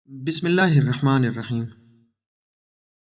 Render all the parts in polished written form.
بسم اللہ الرحمن الرحیم۔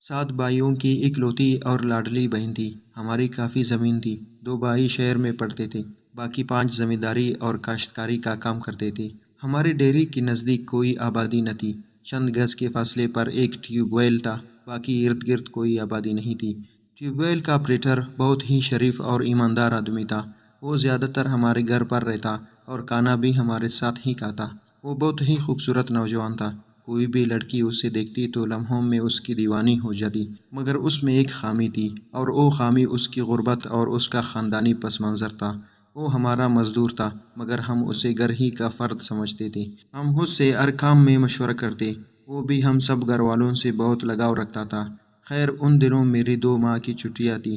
7 بھائیوں کی اکلوتی اور لاڈلی بہن تھی۔ ہماری کافی زمین تھی۔ 2 بھائی شہر میں پڑھتے تھے، باقی 5 زمینداری اور کاشتکاری کا کام کرتے تھے۔ ہمارے ڈیری کے نزدیک کوئی آبادی نہ تھی۔ چند گز کے فاصلے پر ایک ٹیوب ویل تھا، باقی ارد گرد کوئی آبادی نہیں تھی۔ ٹیوب ویل کا آپریٹر بہت ہی شریف اور ایماندار آدمی تھا۔ وہ زیادہ تر ہمارے گھر پر رہتا اور کھانا بھی ہمارے ساتھ ہی کھاتا۔ وہ بہت ہی خوبصورت نوجوان تھا۔ کوئی بھی لڑکی اسے دیکھتی تو لمحوں میں اس کی دیوانی ہو جاتی، مگر اس میں ایک خامی تھی، اور وہ خامی اس کی غربت اور اس کا خاندانی پس منظر تھا۔ وہ ہمارا مزدور تھا، مگر ہم اسے گھر ہی کا فرد سمجھتے تھے۔ ہم اس سے ہر کام میں مشورہ کرتے۔ وہ بھی ہم سب گھر والوں سے بہت لگاؤ رکھتا تھا۔ خیر، ان دنوں میری 2 ماہ کی چھٹیاں تھیں۔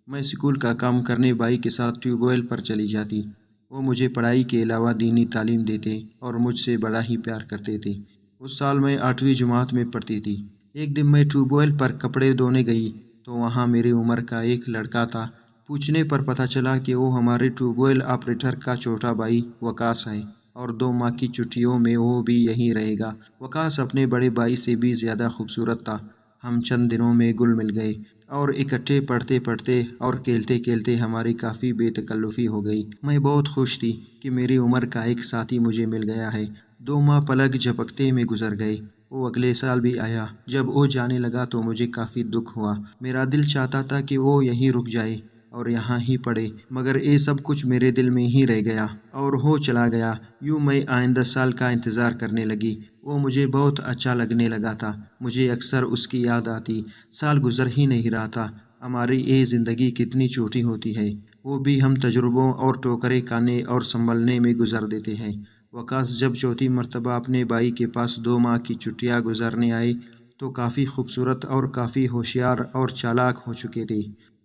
میں سکول کا کام کرنے بھائی کے ساتھ ٹیوب ویل پر چلی جاتی۔ وہ مجھے پڑھائی کے علاوہ دینی تعلیم دیتے اور مجھ سے بڑا ہی پیار کرتے تھے۔ اس سال میں 8ویں جماعت میں پڑھتی تھی۔ ایک دن میں ٹیوب ویل پر کپڑے دھونے گئی تو وہاں میری عمر کا ایک لڑکا تھا۔ پوچھنے پر پتہ چلا کہ وہ ہمارے ٹیوب ویل آپریٹر کا چھوٹا بھائی وقاص ہے، اور 2 ماہ کی چھٹیوں میں وہ بھی یہیں رہے گا۔ وقاص اپنے بڑے بھائی سے بھی زیادہ خوبصورت تھا۔ ہم چند دنوں میں گل مل گئے اور اکٹھے پڑھتے پڑھتے اور کھیلتے کھیلتے ہماری کافی بے تکلفی ہو گئی۔ میں بہت خوش تھی کہ میری عمر کا ایک ساتھی مجھے مل گیا ہے۔ 2 ماہ پلک جھپکتے میں گزر گئے۔ وہ اگلے سال بھی آیا۔ جب وہ جانے لگا تو مجھے کافی دکھ ہوا۔ میرا دل چاہتا تھا کہ وہ یہیں رک جائے اور یہاں ہی پڑھے، مگر یہ سب کچھ میرے دل میں ہی رہ گیا اور وہ چلا گیا۔ یوں میں آئندہ سال کا انتظار کرنے لگی۔ وہ مجھے بہت اچھا لگنے لگا تھا۔ مجھے اکثر اس کی یاد آتی۔ سال گزر ہی نہیں رہا تھا۔ ہماری یہ زندگی کتنی چھوٹی ہوتی ہے۔ وہ بھی ہم تجربوں اور ٹوکرے کھانے اور سنبھلنے میں گزار دیتے ہیں۔ وقاص جب چوتھی مرتبہ اپنے بھائی کے پاس 2 ماہ کی چھٹیاں گزارنے آئے تو کافی خوبصورت اور کافی ہوشیار اور چالاک ہو چکے تھے۔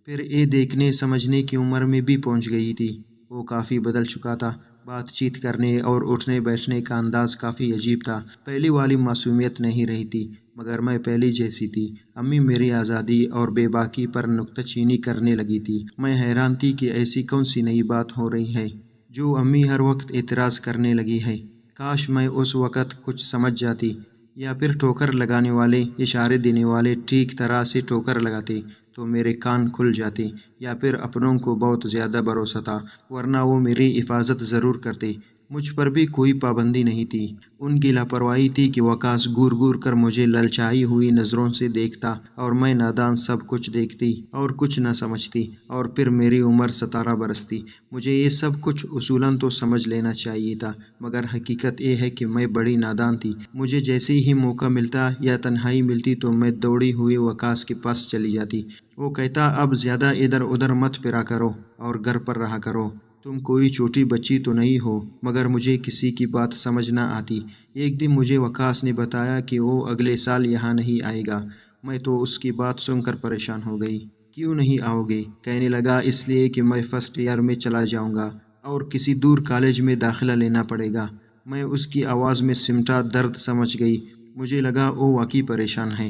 پھر یہ دیکھنے سمجھنے کی عمر میں بھی پہنچ گئی تھی۔ وہ کافی بدل چکا تھا۔ بات چیت کرنے اور اٹھنے بیٹھنے کا انداز کافی عجیب تھا۔ پہلی والی معصومیت نہیں رہی تھی، مگر میں پہلی جیسی تھی۔ امی میری آزادی اور بے باکی پر نکتہ چینی کرنے لگی تھی۔ میں حیران تھی کہ ایسی کون سی نئی بات ہو رہی ہے جو امی ہر وقت اعتراض کرنے لگی ہے۔ کاش میں اس وقت کچھ سمجھ جاتی، یا پھر ٹھوکر لگانے والے اشارے دینے والے ٹھیک طرح سے ٹھوکر لگاتے تو میرے کان کھل جاتے، یا پھر اپنوں کو بہت زیادہ بھروسہ تھا، ورنہ وہ میری حفاظت ضرور کرتے۔ مجھ پر بھی کوئی پابندی نہیں تھی۔ ان کی لاپرواہی تھی کہ وقاص گور گور کر مجھے للچائی ہوئی نظروں سے دیکھتا اور میں نادان سب کچھ دیکھتی اور کچھ نہ سمجھتی، اور پھر میری عمر 17 برس تھی۔ مجھے یہ سب کچھ اصولاً تو سمجھ لینا چاہیے تھا، مگر حقیقت یہ ہے کہ میں بڑی نادان تھی۔ مجھے جیسے ہی موقع ملتا یا تنہائی ملتی تو میں دوڑی ہوئی وقاص کے پاس چلی جاتی۔ وہ کہتا، اب زیادہ ادھر ادھر مت پھرا کرو اور گھر پر رہا کرو۔ تم کوئی چھوٹی بچی تو نہیں ہو۔ مگر مجھے کسی کی بات سمجھ نہ آتی۔ ایک دن مجھے وقاص نے بتایا کہ وہ اگلے سال یہاں نہیں آئے گا۔ میں تو اس کی بات سن کر پریشان ہو گئی۔ کیوں نہیں آؤ گے؟ کہنے لگا، اس لیے کہ میں فرسٹ ایئر میں چلا جاؤں گا اور کسی دور کالج میں داخلہ لینا پڑے گا۔ میں اس کی آواز میں سمٹا درد سمجھ گئی۔ مجھے لگا وہ واقعی پریشان ہے۔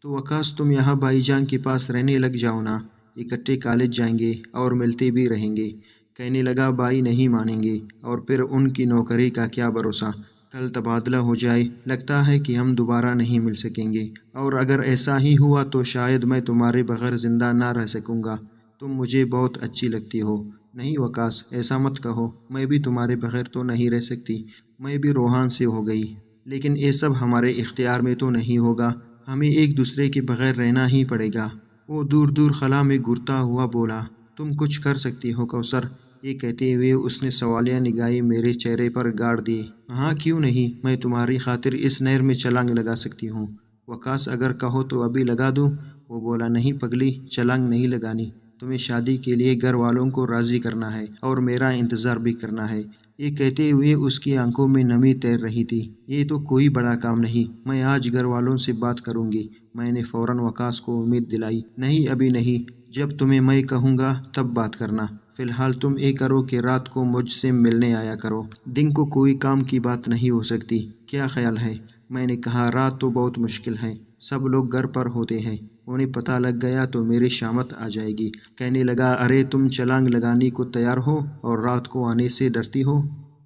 تو وقاص تم یہاں بھائی جان کے پاس رہنے لگ جاؤ نا، اکٹھے کالج جائیں گے اور ملتے بھی رہیں گے۔ کہنے لگا، بھائی نہیں مانیں گے، اور پھر ان کی نوکری کا کیا بھروسہ؟ کل تبادلہ ہو جائے، لگتا ہے کہ ہم دوبارہ نہیں مل سکیں گے، اور اگر ایسا ہی ہوا تو شاید میں تمہارے بغیر زندہ نہ رہ سکوں گا۔ تم مجھے بہت اچھی لگتی ہو۔ نہیں وقاص، ایسا مت کہو، میں بھی تمہارے بغیر تو نہیں رہ سکتی۔ میں بھی روحان سے ہو گئی، لیکن یہ سب ہمارے اختیار میں تو نہیں ہوگا۔ ہمیں ایک دوسرے کے بغیر رہنا ہی پڑے گا۔ وہ دور دور خلا میں گھرتا ہوا بولا، تم کچھ کر سکتی ہو کوثر؟ یہ کہتے ہوئے اس نے سوالیہ نگاہیں میرے چہرے پر گاڑ دی۔ ہاں کیوں نہیں، میں تمہاری خاطر اس نہر میں چھلانگ لگا سکتی ہوں۔ وقاص، اگر کہو تو ابھی لگا دوں؟ وہ بولا، نہیں پگلی، چھلانگ نہیں لگانی۔ تمہیں شادی کے لیے گھر والوں کو راضی کرنا ہے اور میرا انتظار بھی کرنا ہے۔ یہ کہتے ہوئے اس کی آنکھوں میں نمی تیر رہی تھی۔ یہ تو کوئی بڑا کام نہیں، میں آج گھر والوں سے بات کروں گی۔ میں نے فوراً وقاص کو امید دلائی، نہیں ابھی نہیں، جب تمہیں میں کہوں گا تب بات کرنا۔ فی الحال تم یہ کرو کہ رات کو مجھ سے ملنے آیا کرو۔ دن کو کوئی کام کی بات نہیں ہو سکتی، کیا خیال ہے؟ میں نے کہا، رات تو بہت مشکل ہے، سب لوگ گھر پر ہوتے ہیں، انہیں پتہ لگ گیا تو میری شامت آ جائے گی۔ کہنے لگا، ارے تم چھلانگ لگانے کو تیار ہو اور رات کو آنے سے ڈرتی ہو؟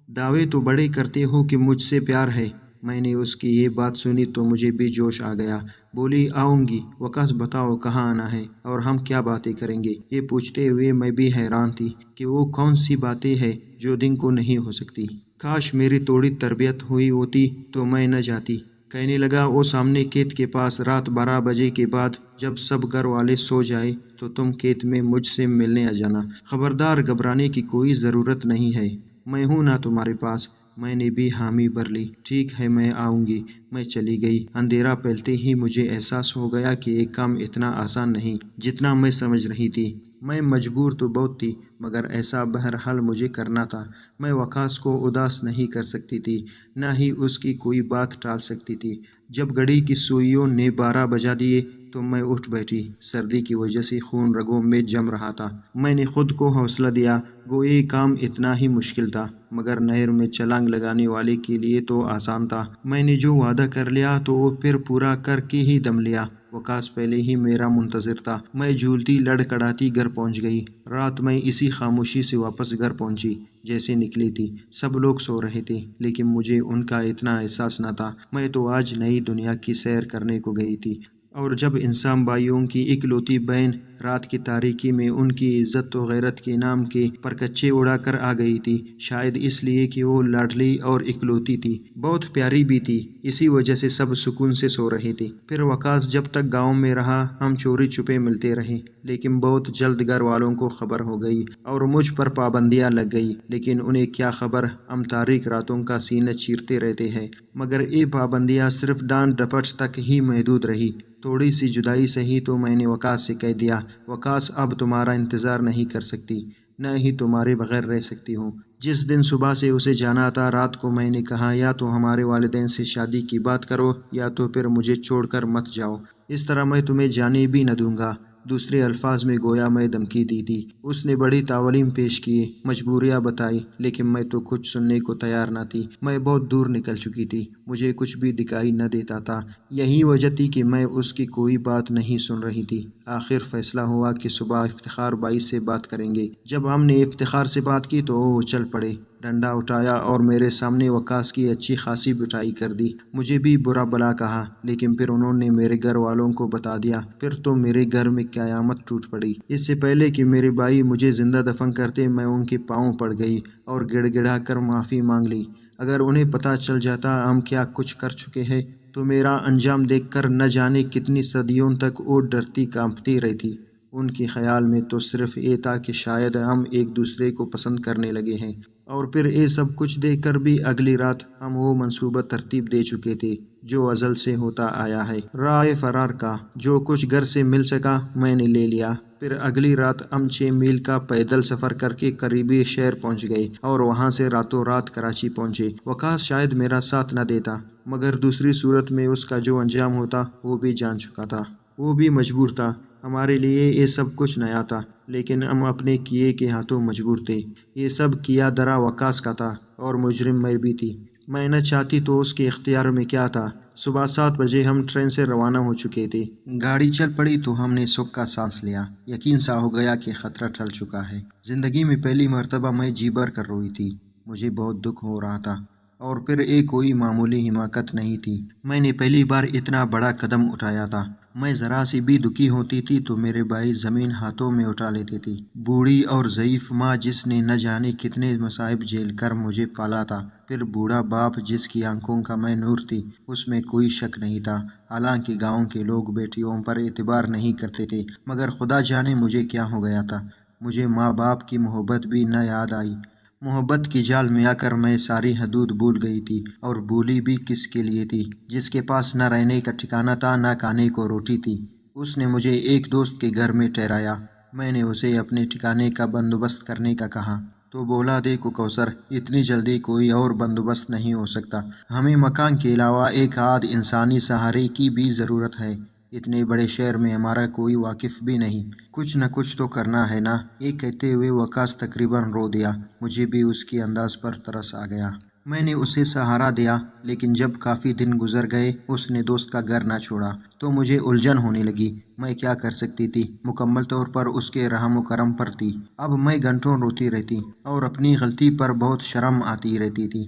دعوے تو بڑے کرتے ہو کہ مجھ سے پیار ہے، میں نے اس کی یہ بات سنی تو مجھے بھی جوش آ گیا۔ بولی آؤں گی۔ وقاص بتاؤ کہاں آنا ہے اور ہم کیا باتیں کریں گے؟ یہ پوچھتے ہوئے میں بھی حیران تھی کہ وہ کون سی باتیں ہیں جو دن کو نہیں ہو سکتی۔ کاش میری تھوڑی تربیت ہوئی ہوتی تو میں نہ جاتی۔ کہنے لگا وہ سامنے کھیت کے پاس رات 12 بجے کے بعد جب سب گھر والے سو جائے تو تم کھیت میں مجھ سے ملنے آ جانا۔ خبردار، گھبرانے کی کوئی ضرورت نہیں ہے، میں ہوں نا تمہارے پاس۔ میں نے بھی حامی بھر لی۔ ٹھیک ہے میں آؤں گی۔ میں چلی گئی۔ اندھیرا پھیلتے ہی مجھے احساس ہو گیا کہ یہ کام اتنا آسان نہیں جتنا میں سمجھ رہی تھی۔ میں مجبور تو بہت تھی مگر ایسا بہرحال مجھے کرنا تھا۔ میں وقاص کو اداس نہیں کر سکتی تھی، نہ ہی اس کی کوئی بات ٹال سکتی تھی۔ جب گھڑی کی سوئیوں نے 12 بجا دیے تو میں اٹھ بیٹھی۔ سردی کی وجہ سے خون رگوں میں جم رہا تھا۔ میں نے خود کو حوصلہ دیا، گو یہ کام اتنا ہی مشکل تھا مگر نہر میں چھلانگ لگانے والے کے لیے تو آسان تھا۔ میں نے جو وعدہ کر لیا تو وہ پھر پورا کر کے ہی دم لیا۔ وقاص پہلے ہی میرا منتظر تھا۔ میں جھولتی لڑکھڑاتی گھر پہنچ گئی۔ رات میں اسی خاموشی سے واپس گھر پہنچی جیسے نکلی تھی۔ سب لوگ سو رہے تھے لیکن مجھے ان کا اتنا احساس نہ تھا۔ میں تو آج نئی دنیا کی سیر کرنے کو گئی تھی۔ اور جب انسان بھائیوں کی اکلوتی بہن رات کی تاریکی میں ان کی عزت و غیرت کے نام کے پرچے اڑا کر آ گئی تھی، شاید اس لیے کہ وہ لاڈلی اور اکلوتی تھی، بہت پیاری بھی تھی، اسی وجہ سے سب سکون سے سو رہے تھے۔ پھر وقاص جب تک گاؤں میں رہا ہم چوری چھپے ملتے رہے، لیکن بہت جلد گھر والوں کو خبر ہو گئی اور مجھ پر پابندیاں لگ گئی۔ لیکن انہیں کیا خبر، ہم تاریک راتوں کا سینہ چیرتے رہتے ہیں۔ مگر یہ پابندیاں صرف ڈانٹ ڈپٹ تک ہی محدود رہی۔ تھوڑی سی جدائی سہی تو میں نے وقاص سے کہہ دیا، وقاص اب تمہارا انتظار نہیں کر سکتی، نہ ہی تمہارے بغیر رہ سکتی ہوں۔ جس دن صبح سے اسے جانا تھا رات کو میں نے کہا یا تو ہمارے والدین سے شادی کی بات کرو یا تو پھر مجھے چھوڑ کر مت جاؤ، اس طرح میں تمہیں جانے بھی نہ دوں گا۔ دوسرے الفاظ میں گویا میں دھمکی دی تھی۔ اس نے بڑی تعلیم پیش کی، مجبوریاں بتائی، لیکن میں تو کچھ سننے کو تیار نہ تھی۔ میں بہت دور نکل چکی تھی، مجھے کچھ بھی دکھائی نہ دیتا تھا۔ یہی وجہ تھی کہ میں اس کی کوئی بات نہیں سن رہی تھی۔ آخر فیصلہ ہوا کہ صبح افتخار بھائی سے بات کریں گے۔ جب ہم نے افتخار سے بات کی تو وہ اچھل پڑے، ڈنڈا اٹھایا اور میرے سامنے وقاص کی اچھی خاصی پٹائی کر دی۔ مجھے بھی برا بھلا کہا، لیکن پھر انہوں نے میرے گھر والوں کو بتا دیا۔ پھر تو میرے گھر میں قیامت ٹوٹ پڑی۔ اس سے پہلے کہ میرے بھائی مجھے زندہ دفن کرتے میں ان کے پاؤں پڑ گئی اور گڑ گڑا کر معافی مانگ لی۔ اگر انہیں پتہ چل جاتا ہم کیا کچھ کر چکے ہیں تو میرا انجام دیکھ کر نہ جانے کتنی صدیوں تک وہ ڈرتی کانپتی رہتی۔ ان کے خیال میں تو صرف یہ تھا کہ شاید ہم ایک دوسرے کو پسند کرنے لگے ہیں، اور پھر یہ سب کچھ دیکھ کر بھی اگلی رات ہم وہ منصوبہ ترتیب دے چکے تھے جو ازل سے ہوتا آیا ہے۔ راہ فرار کا جو کچھ گھر سے مل سکا میں نے لے لیا۔ پھر اگلی رات ہم 6 میل کا پیدل سفر کر کے قریبی شہر پہنچ گئے اور وہاں سے راتوں رات کراچی پہنچے۔ وقاص شاید میرا ساتھ نہ دیتا مگر دوسری صورت میں اس کا جو انجام ہوتا وہ بھی جان چکا تھا۔ وہ بھی مجبور تھا۔ ہمارے لیے یہ سب کچھ نیا تھا لیکن ہم اپنے کیے کے ہاتھوں مجبور تھے۔ یہ سب کیا درا وقاص کا تھا اور مجرم میں بھی تھی۔ میں نہ چاہتی تو اس کے اختیار میں کیا تھا۔ صبح 7 بجے ہم ٹرین سے روانہ ہو چکے تھے۔ گاڑی چل پڑی تو ہم نے سکھ کا سانس لیا۔ یقین سا ہو گیا کہ خطرہ ٹل چکا ہے۔ زندگی میں پہلی مرتبہ میں جی بھر کر روئی تھی۔ مجھے بہت دکھ ہو رہا تھا اور پھر یہ کوئی معمولی حماقت نہیں تھی۔ میں نے پہلی بار اتنا بڑا قدم اٹھایا تھا۔ میں ذرا سی بھی دکھی ہوتی تھی تو میرے بھائی زمین ہاتھوں میں اٹھا لیتے تھے۔ بوڑھی اور ضعیف ماں جس نے نہ جانے کتنے مصائب جھیل کر مجھے پالا تھا، پھر بوڑھا باپ جس کی آنکھوں کا میں نور تھی، اس میں کوئی شک نہیں تھا۔ حالانکہ گاؤں کے لوگ بیٹیوں پر اعتبار نہیں کرتے تھے مگر خدا جانے مجھے کیا ہو گیا تھا۔ مجھے ماں باپ کی محبت بھی نہ یاد آئی۔ محبت کی جال میں آ کر میں ساری حدود بھول گئی تھی، اور بھولی بھی کس کے لیے تھی؟ جس کے پاس نہ رہنے کا ٹھکانہ تھا نہ کھانے کو روٹی تھی۔ اس نے مجھے ایک دوست کے گھر میں ٹھہرایا۔ میں نے اسے اپنے ٹھکانے کا بندوبست کرنے کا کہا تو بولا، دیکھو کوثر، اتنی جلدی کوئی اور بندوبست نہیں ہو سکتا۔ ہمیں مکان کے علاوہ ایک آدھ انسانی سہارے کی بھی ضرورت ہے۔ اتنے بڑے شہر میں ہمارا کوئی واقف بھی نہیں، کچھ نہ کچھ تو کرنا ہے نا۔ یہ کہتے ہوئے وقاص تقریباً رو دیا۔ مجھے بھی اس کے انداز پر ترس آ گیا۔ میں نے اسے سہارا دیا، لیکن جب کافی دن گزر گئے اس نے دوست کا گھر نہ چھوڑا تو مجھے الجھن ہونے لگی۔ میں کیا کر سکتی تھی؟ مکمل طور پر اس کے رحم و کرم پر تھی۔ اب میں گھنٹوں روتی رہتی اور اپنی غلطی پر بہت شرم آتی رہتی تھی۔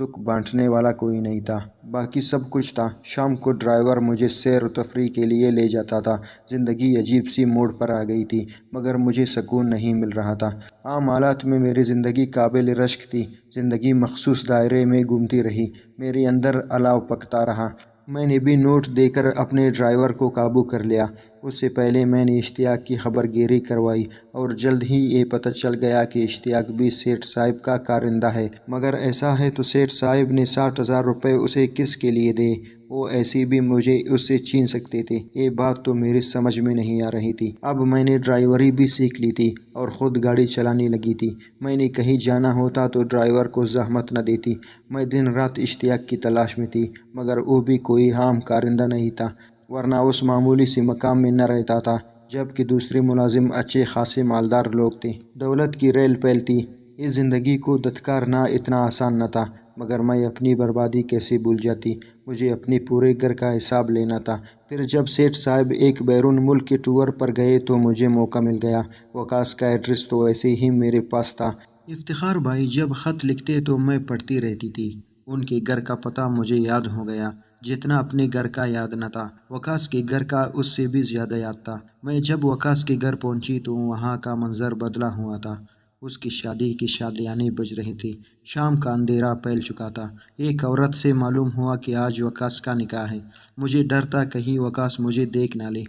دکھ بانٹنے والا کوئی نہیں تھا، باقی سب کچھ تھا۔ شام کو ڈرائیور مجھے سیر و تفریح کے لیے لے جاتا تھا۔ زندگی عجیب سی موڑ پر آ گئی تھی، مگر مجھے سکون نہیں مل رہا تھا۔ عام حالات میں میری زندگی قابل رشک تھی، زندگی مخصوص دائرے میں گھومتی رہی، میرے اندر الاؤ پکتا رہا۔ میں نے بھی نوٹ دے کر اپنے ڈرائیور کو قابو کر لیا۔ اس سے پہلے میں نے اشتیاق کی خبر گیری کروائی اور جلد ہی یہ پتہ چل گیا کہ اشتیاق بھی سیٹھ صاحب کا کارندہ ہے۔ مگر ایسا ہے تو سیٹھ صاحب نے 60,000 روپے اسے کس کے لیے دے؟ وہ ایسے بھی مجھے اس سے چھین سکتے تھے۔ یہ بات تو میری سمجھ میں نہیں آ رہی تھی۔ اب میں نے ڈرائیوری بھی سیکھ لی تھی اور خود گاڑی چلانے لگی تھی۔ میں نے کہیں جانا ہوتا تو ڈرائیور کو زحمت نہ دیتی۔ میں دن رات اشتیاق کی تلاش میں تھی، مگر وہ بھی کوئی عام کارندہ نہیں تھا، ورنہ اس معمولی سی مقام میں نہ رہتا تھا، جبکہ دوسرے ملازم اچھے خاصے مالدار لوگ تھے۔ دولت کی ریل پیل تھی۔ اس زندگی کو دھتکارنا اتنا آسان نہ تھا، مگر میں اپنی بربادی کیسے بھول جاتی؟ مجھے اپنے پورے گھر کا حساب لینا تھا۔ پھر جب سیٹھ صاحب ایک بیرون ملک کے ٹور پر گئے تو مجھے موقع مل گیا۔ وقاص کا ایڈریس تو ایسے ہی میرے پاس تھا۔ افتخار بھائی جب خط لکھتے تو میں پڑھتی رہتی تھی۔ ان کے گھر کا پتہ مجھے یاد ہو گیا، جتنا اپنے گھر کا یاد نہ تھا۔ وقاص کے گھر کا اس سے بھی زیادہ یاد تھا۔ میں جب وقاص کے گھر پہنچی تو وہاں کا منظر بدلا ہوا تھا۔ اس کی شادی کی شادیانے بج رہی تھی۔ شام کا اندھیرا پھیل چکا تھا۔ ایک عورت سے معلوم ہوا کہ آج وقاص کا نکاح ہے۔ مجھے ڈر تھا کہیں وقاص مجھے دیکھ نہ لے،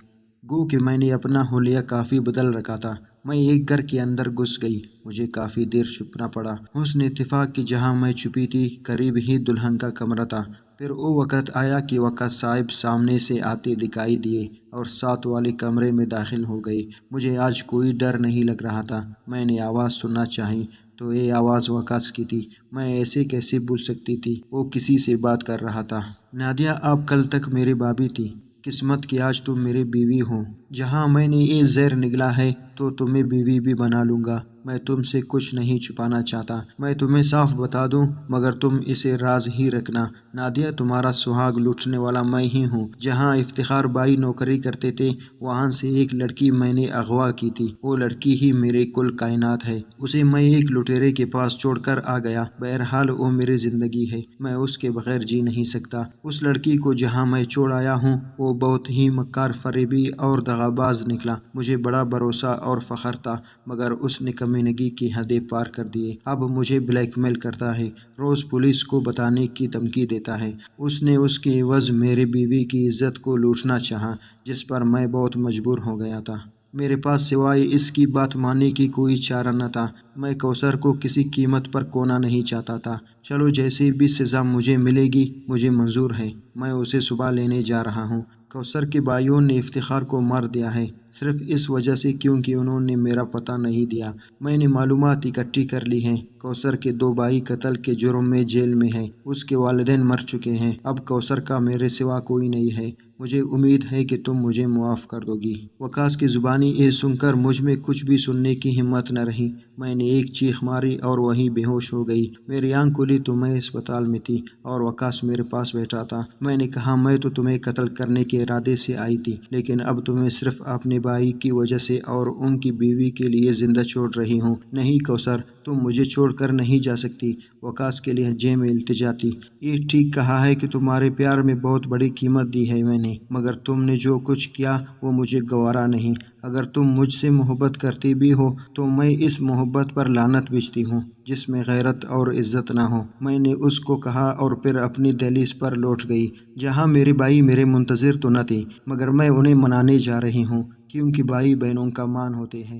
گو کہ میں نے اپنا حلیہ کافی بدل رکھا تھا۔ میں ایک گھر کے اندر گھس گئی۔ مجھے کافی دیر چھپنا پڑا۔ حسن اتفاق کہ جہاں میں چھپی تھی قریب ہی دلہن کا کمرہ تھا۔ پھر وہ وقت آیا کہ وقاص صاحب سامنے سے آتے دکھائی دیے اور ساتھ والے کمرے میں داخل ہو گئے۔ مجھے آج کوئی ڈر نہیں لگ رہا تھا۔ میں نے آواز سننا چاہی تو یہ آواز وقاص کی تھی۔ میں ایسے کیسے بھول سکتی تھی؟ وہ کسی سے بات کر رہا تھا۔ نادیہ، آپ کل تک میری بھابھی تھی، قسمت کہ آج تم میری بیوی ہو۔ جہاں میں نے یہ زہر نگلا ہے تو تمہیں بیوی بھی بنا لوں گا۔ میں تم سے کچھ نہیں چھپانا چاہتا۔ میں تمہیں صاف بتا دوں، مگر تم اسے راز ہی رکھنا۔ نادیہ، تمہارا سہاگ لوٹنے والا میں ہی ہوں۔ جہاں افتخار بھائی نوکری کرتے تھے وہاں سے ایک لڑکی میں نے اغوا کی تھی۔ وہ لڑکی ہی میرے کل کائنات ہے۔ اسے میں ایک لٹیرے کے پاس چھوڑ کر آ گیا۔ بہرحال وہ میری زندگی ہے، میں اس کے بغیر جی نہیں سکتا۔ اس لڑکی کو جہاں میں چھوڑ آیا ہوں وہ بہت ہی مکار، فریبی اور دغاباز نکلا۔ مجھے بڑا بھروسہ اور فخر تھا، مگر اس نے کمینگی کی حدیں پار کر دیے۔ اب مجھے بلیک میل کرتا ہے، روز پولیس کو بتانے کی دھمکی دیتا ہے۔ اس نے اس کے عوض میری بیوی کی عزت کو لوٹنا چاہا، جس پر میں بہت مجبور ہو گیا تھا۔ میرے پاس سوائے اس کی بات ماننے کی کوئی چارہ نہ تھا۔ میں کوثر کو کسی قیمت پر کھونا نہیں چاہتا تھا۔ چلو، جیسی بھی سزا مجھے ملے گی مجھے منظور ہے۔ میں اسے صبح لینے جا رہا ہوں۔ کوثر کے بھائیوں نے افتخار کو مار دیا ہے، صرف اس وجہ سے کیونکہ انہوں نے میرا پتہ نہیں دیا۔ میں نے معلومات اکٹھی کر لی ہیں۔ کوثر کے 2 بھائی قتل کے جرم میں جیل میں ہیں۔ اس کے والدین مر چکے ہیں۔ اب کوثر کا میرے سوا کوئی نہیں ہے۔ مجھے امید ہے کہ تم مجھے معاف کر دو گی۔ وقاص کی زبانی یہ سن کر مجھ میں کچھ بھی سننے کی ہمت نہ رہی۔ میں نے ایک چیخ ماری اور وہیں بے ہوش ہو گئی۔ میری آنکھ کھلی تو میں اسپتال میں تھی اور وقاص میرے پاس بیٹھا تھا۔ میں نے کہا، میں تو تمہیں قتل کرنے کے ارادے سے آئی تھی، لیکن اب تمہیں صرف اپنے بھائی کی وجہ سے اور ان کی بیوی کے لیے زندہ چھوڑ رہی ہوں۔ نہیں کوثر، تم مجھے چھوڑ کر نہیں جا سکتی۔ وقاص کے لہجے میں التجا تھی۔ یہ ٹھیک کہا ہے کہ تمہارے پیار میں بہت بڑی قیمت دی ہے میں نے، مگر تم نے جو کچھ کیا وہ مجھے گوارا نہیں۔ اگر تم مجھ سے محبت کرتی بھی ہو تو میں اس محبت پر لعنت بھیجتی ہوں جس میں غیرت اور عزت نہ ہو۔ میں نے اس کو کہا اور پھر اپنی دہلیز پر لوٹ گئی، جہاں میرے بھائی میرے منتظر تو نہ تھے، مگر میں انہیں منانے جا رہی ہوں، کیونکہ بھائی بہنوں کا مان ہوتے ہیں۔